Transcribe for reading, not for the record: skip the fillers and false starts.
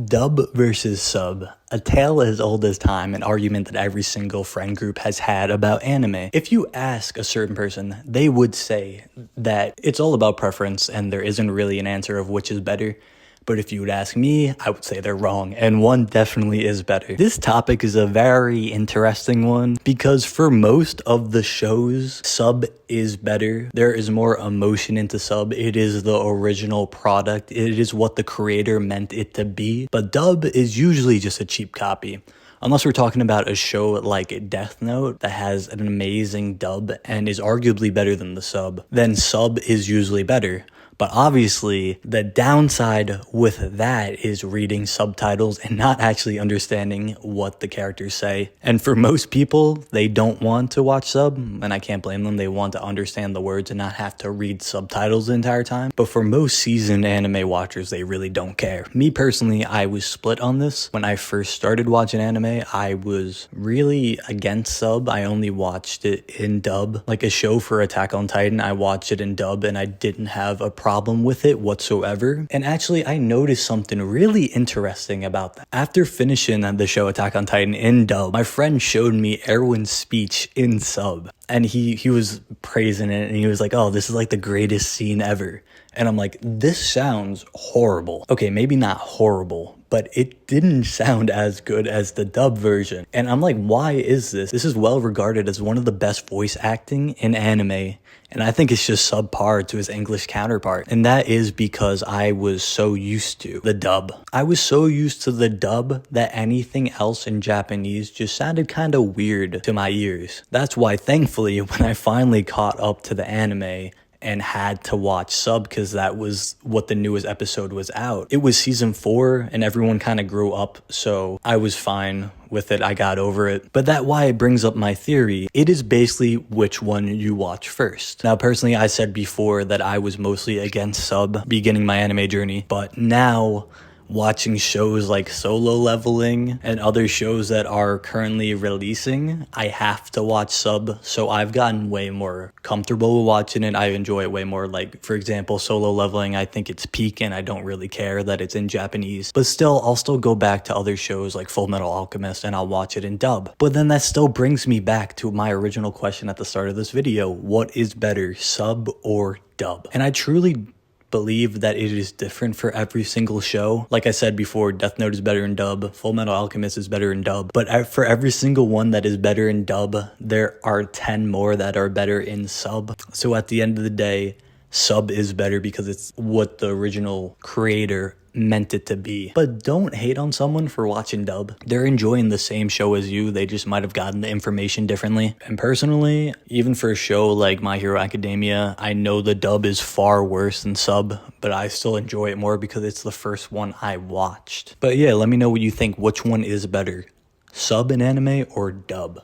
Dub versus sub. A tale as old as time, an argument that every single friend group has had about anime. If you ask a certain person, they would say that it's all about preference and there isn't really an answer of which is better. But if you would ask me, I would say they're wrong, and one definitely is better. This topic is a very interesting one because for most of the shows, sub is better. There is more emotion into sub. It is the original product. It is what the creator meant it to be. But dub is usually just a cheap copy. Unless we're talking about a show like Death Note that has an amazing dub and is arguably better than the sub, then sub is usually better. But obviously, the downside with that is reading subtitles and not actually understanding what the characters say. And for most people, they don't want to watch sub, and I can't blame them. They want to understand the words and not have to read subtitles the entire time. But for most seasoned anime watchers, they really don't care. Me personally, I was split on this. When I first started watching anime, I was really against sub. I only watched it in dub. Like a show for Attack on Titan, I watched it in dub and I didn't have a problem with it whatsoever. And actually, I noticed something really interesting about that. After finishing the show Attack on Titan in dub, my friend showed me Erwin's speech in sub. And he was praising it and he was like, oh, this is like the greatest scene ever. And I'm like, this sounds horrible. Okay, maybe not horrible, but it didn't sound as good as the dub version. And I'm like, why is this? This is well regarded as one of the best voice acting in anime. And I think it's just subpar to his English counterpart. And that is because I was so used to the dub. I was so used to the dub that anything else in Japanese just sounded kind of weird to my ears. That's why, thankfully, when I finally caught up to the anime and had to watch sub because that was what the newest episode was out. It was season 4 and everyone kind of grew up, so I was fine with it. I got over it. But that's why it brings up my theory. It is basically which one you watch first. Now, personally, I said before that I was mostly against sub beginning my anime journey, but now watching shows like Solo Leveling and other shows that are currently releasing, I have to watch sub, so I've gotten way more comfortable with watching it. I enjoy it way more. Like, for example, Solo Leveling, I think it's peak and I don't really care that it's in Japanese. But still, I'll still go back to other shows like Full Metal Alchemist and I'll watch it in dub. But then that still brings me back to my original question at the start of this video. What is better, sub or dub? And I truly believe that it is different for every single show. Like I said before, Death Note is better in dub, Full Metal Alchemist is better in dub, but for every single one that is better in dub, there are 10 more that are better in sub. So at the end of the day, sub is better because it's what the original creator meant it to be. But don't hate on someone for watching dub. They're enjoying the same show as you. They just might have gotten the information differently. And personally, even for a show like My Hero Academia, I know the dub is far worse than sub, but I still enjoy it more because it's the first one I watched. But yeah, let me know what you think. Which one is better, sub in anime or dub?